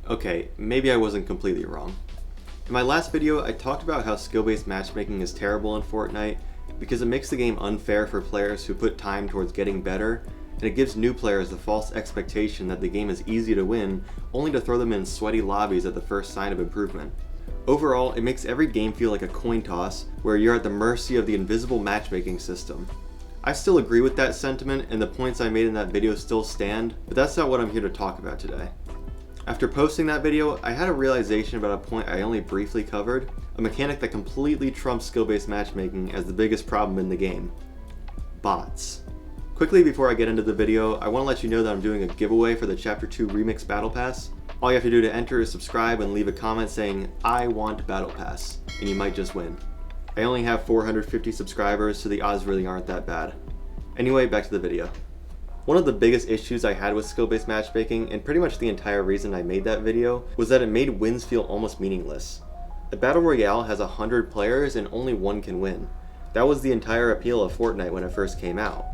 Okay, maybe I wasn't completely wrong. In my last video, I talked about how skill-based matchmaking is terrible in Fortnite because it makes the game unfair for players who put time towards getting better, and it gives new players the false expectation that the game is easy to win, only to throw them in sweaty lobbies at the first sign of improvement. Overall, it makes every game feel like a coin toss, where you're at the mercy of the invisible matchmaking system. I still agree with that sentiment, and the points I made in that video still stand, but that's not what I'm here to talk about today. After posting that video, I had a realization about a point I only briefly covered, a mechanic that completely trumps skill-based matchmaking as the biggest problem in the game: bots. Quickly before I get into the video, I want to let you know that I'm doing a giveaway for the Chapter 2 Remix Battle Pass. All you have to do to enter is subscribe and leave a comment saying, "I want Battle Pass," and you might just win. I only have 450 subscribers, so the odds really aren't that bad. Anyway, back to the video. One of the biggest issues I had with skill-based matchmaking, and pretty much the entire reason I made that video, was that it made wins feel almost meaningless. A battle royale has 100 players and only one can win. That was the entire appeal of Fortnite when it first came out.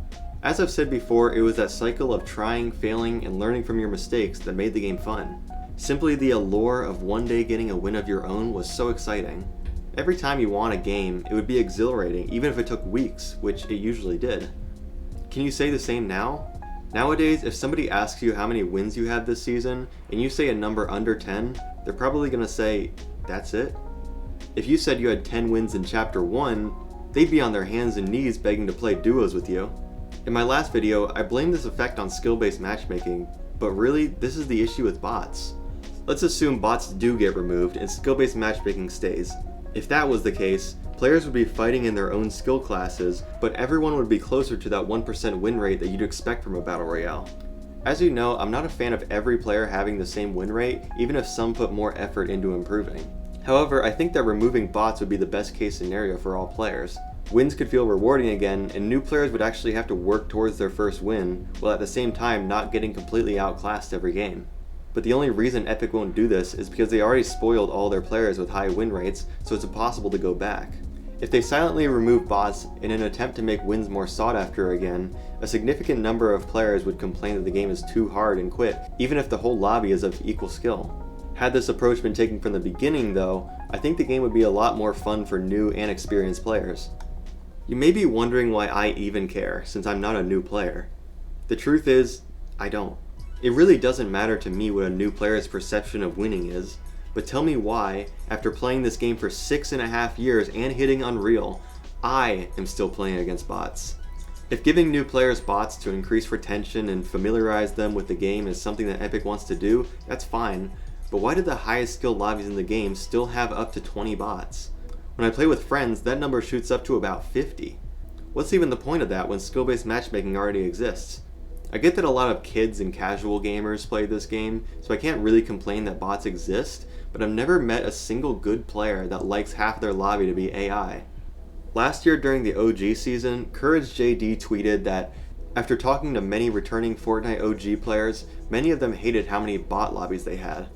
As I've said before, it was that cycle of trying, failing, and learning from your mistakes that made the game fun. Simply the allure of one day getting a win of your own was so exciting. Every time you won a game, it would be exhilarating, even if it took weeks, which it usually did. Can you say the same now? Nowadays, if somebody asks you how many wins you had this season, and you say a number under 10, they're probably gonna say, "That's it?" If you said you had 10 wins in Chapter 1, they'd be on their hands and knees begging to play duos with you. In my last video, I blamed this effect on skill-based matchmaking, but really, this is the issue with bots. Let's assume bots do get removed and skill-based matchmaking stays. If that was the case, players would be fighting in their own skill classes, but everyone would be closer to that 1% win rate that you'd expect from a battle royale. As you know, I'm not a fan of every player having the same win rate, even if some put more effort into improving. However, I think that removing bots would be the best case scenario for all players. Wins could feel rewarding again, and new players would actually have to work towards their first win, while at the same time not getting completely outclassed every game. But the only reason Epic won't do this is because they already spoiled all their players with high win rates, so it's impossible to go back. If they silently remove bots in an attempt to make wins more sought after again, a significant number of players would complain that the game is too hard and quit, even if the whole lobby is of equal skill. Had this approach been taken from the beginning though, I think the game would be a lot more fun for new and experienced players. You may be wondering why I even care, since I'm not a new player. The truth is, I don't. It really doesn't matter to me what a new player's perception of winning is, but tell me why, after playing this game for 6.5 years and hitting Unreal, I am still playing against bots. If giving new players bots to increase retention and familiarize them with the game is something that Epic wants to do, that's fine, but why do the highest skill lobbies in the game still have up to 20 bots? When I play with friends, that number shoots up to about 50. What's even the point of that when skill-based matchmaking already exists? I get that a lot of kids and casual gamers play this game, so I can't really complain that bots exist, but I've never met a single good player that likes half their lobby to be AI. Last year during the OG season, CourageJD tweeted that after talking to many returning Fortnite OG players, many of them hated how many bot lobbies they had.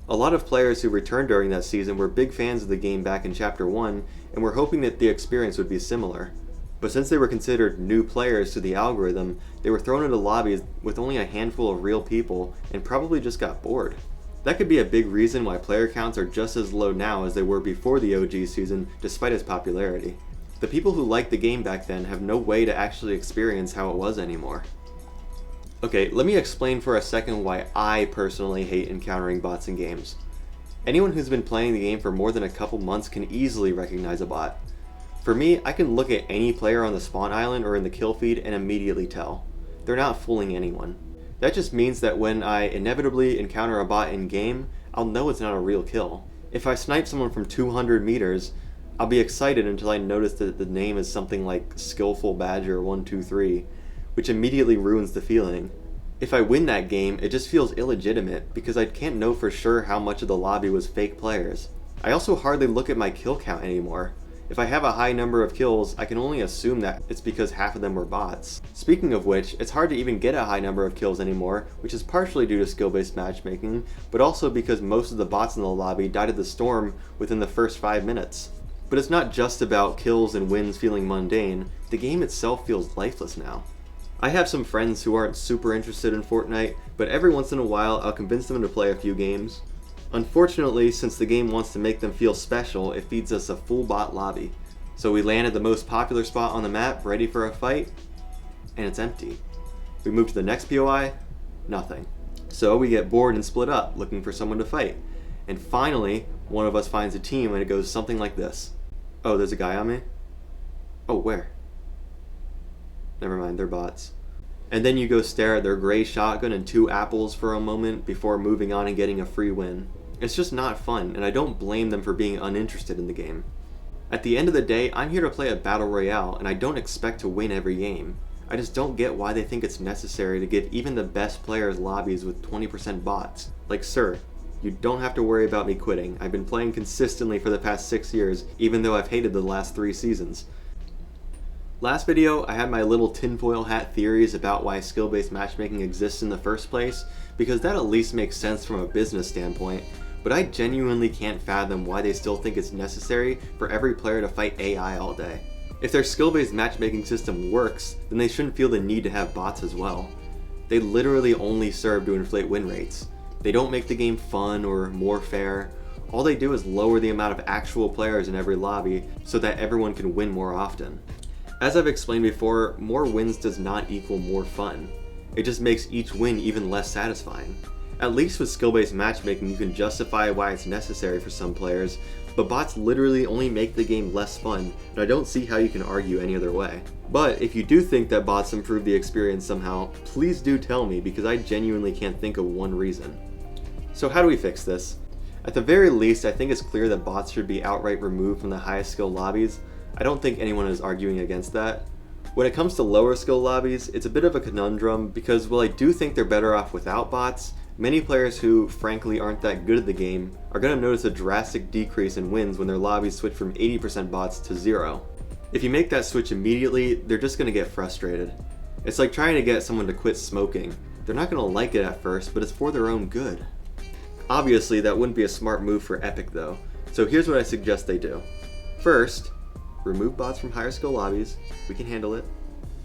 A lot of players who returned during that season were big fans of the game back in Chapter 1 and were hoping that the experience would be similar. But since they were considered new players to the algorithm, they were thrown into lobbies with only a handful of real people and probably just got bored. That could be a big reason why player counts are just as low now as they were before the OG season, despite its popularity. The people who liked the game back then have no way to actually experience how it was anymore. Okay, let me explain for a second why I personally hate encountering bots in games. Anyone who's been playing the game for more than a couple months can easily recognize a bot. For me, I can look at any player on the spawn island or in the kill feed and immediately tell. They're not fooling anyone. That just means that when I inevitably encounter a bot in game, I'll know it's not a real kill. If I snipe someone from 200 meters, I'll be excited until I notice that the name is something like Skillful Badger 123, which immediately ruins the feeling. If I win that game, it just feels illegitimate because I can't know for sure how much of the lobby was fake players. I also hardly look at my kill count anymore. If I have a high number of kills, I can only assume that it's because half of them were bots. Speaking of which, it's hard to even get a high number of kills anymore, which is partially due to skill-based matchmaking, but also because most of the bots in the lobby died of the storm within the first 5 minutes. But it's not just about kills and wins feeling mundane, the game itself feels lifeless now. I have some friends who aren't super interested in Fortnite, but every once in a while I'll convince them to play a few games. Unfortunately, since the game wants to make them feel special, it feeds us a full bot lobby. So we landed the most popular spot on the map, ready for a fight, and it's empty. We move to the next POI, nothing. So we get bored and split up, looking for someone to fight. And finally, one of us finds a team and it goes something like this. Oh, there's a guy on me? Oh, where? Never mind, they're bots. And then you go stare at their gray shotgun and 2 apples for a moment before moving on and getting a free win. It's just not fun, and I don't blame them for being uninterested in the game. At the end of the day, I'm here to play a battle royale, and I don't expect to win every game. I just don't get why they think it's necessary to give even the best players lobbies with 20% bots. Like, sir, you don't have to worry about me quitting. I've been playing consistently for the past 6 years, even though I've hated the last 3 seasons. Last video, I had my little tinfoil hat theories about why skill-based matchmaking exists in the first place, because that at least makes sense from a business standpoint, but I genuinely can't fathom why they still think it's necessary for every player to fight AI all day. If their skill-based matchmaking system works, then they shouldn't feel the need to have bots as well. They literally only serve to inflate win rates. They don't make the game fun or more fair. All they do is lower the amount of actual players in every lobby so that everyone can win more often. As I've explained before, more wins does not equal more fun. It just makes each win even less satisfying. At least with skill-based matchmaking, you can justify why it's necessary for some players, but bots literally only make the game less fun, and I don't see how you can argue any other way. But if you do think that bots improve the experience somehow, please do tell me, because I genuinely can't think of one reason. So how do we fix this? At the very least, I think it's clear that bots should be outright removed from the highest skill lobbies. I don't think anyone is arguing against that. When it comes to lower skill lobbies, it's a bit of a conundrum because while I do think they're better off without bots, many players who frankly aren't that good at the game are going to notice a drastic decrease in wins when their lobbies switch from 80% bots to 0. If you make that switch immediately, they're just going to get frustrated. It's like trying to get someone to quit smoking. They're not going to like it at first, but it's for their own good. Obviously, that wouldn't be a smart move for Epic though, so here's what I suggest they do. First, remove bots from higher skill lobbies. We can handle it.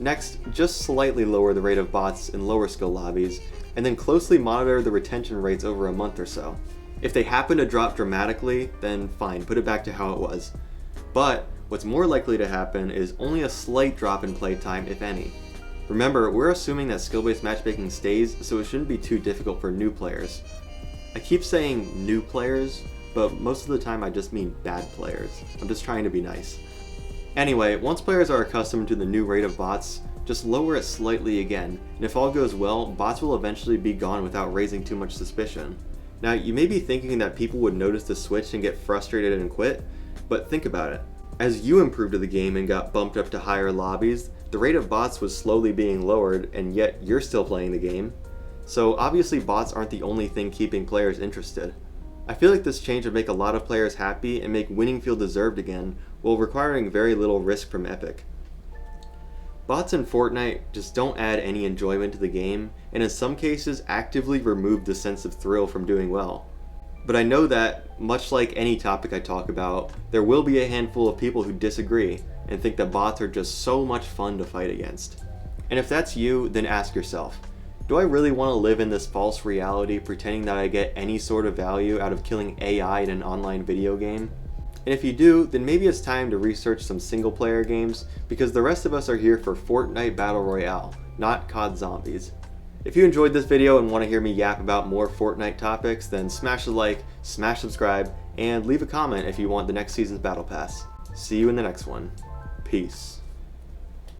Next, just slightly lower the rate of bots in lower skill lobbies, and then closely monitor the retention rates over a month or so. If they happen to drop dramatically, then fine, put it back to how it was. But what's more likely to happen is only a slight drop in playtime, if any. Remember, we're assuming that skill-based matchmaking stays, so it shouldn't be too difficult for new players. I keep saying new players, but most of the time I just mean bad players. I'm just trying to be nice. Anyway, once players are accustomed to the new rate of bots, just lower it slightly again, and if all goes well, bots will eventually be gone without raising too much suspicion. Now, you may be thinking that people would notice the switch and get frustrated and quit, but think about it. As you improved to the game and got bumped up to higher lobbies, the rate of bots was slowly being lowered, and yet you're still playing the game. So obviously bots aren't the only thing keeping players interested. I feel like this change would make a lot of players happy and make winning feel deserved again, while requiring very little risk from Epic. Bots in Fortnite just don't add any enjoyment to the game, and in some cases actively remove the sense of thrill from doing well. But I know that, much like any topic I talk about, there will be a handful of people who disagree and think that bots are just so much fun to fight against. And if that's you, then ask yourself, do I really want to live in this false reality pretending that I get any sort of value out of killing AI in an online video game? And if you do, then maybe it's time to research some single player games, because the rest of us are here for Fortnite Battle Royale, not COD Zombies. If you enjoyed this video and want to hear me yap about more Fortnite topics, then smash the like, smash subscribe, and leave a comment if you want the next season's Battle Pass. See you in the next one. Peace.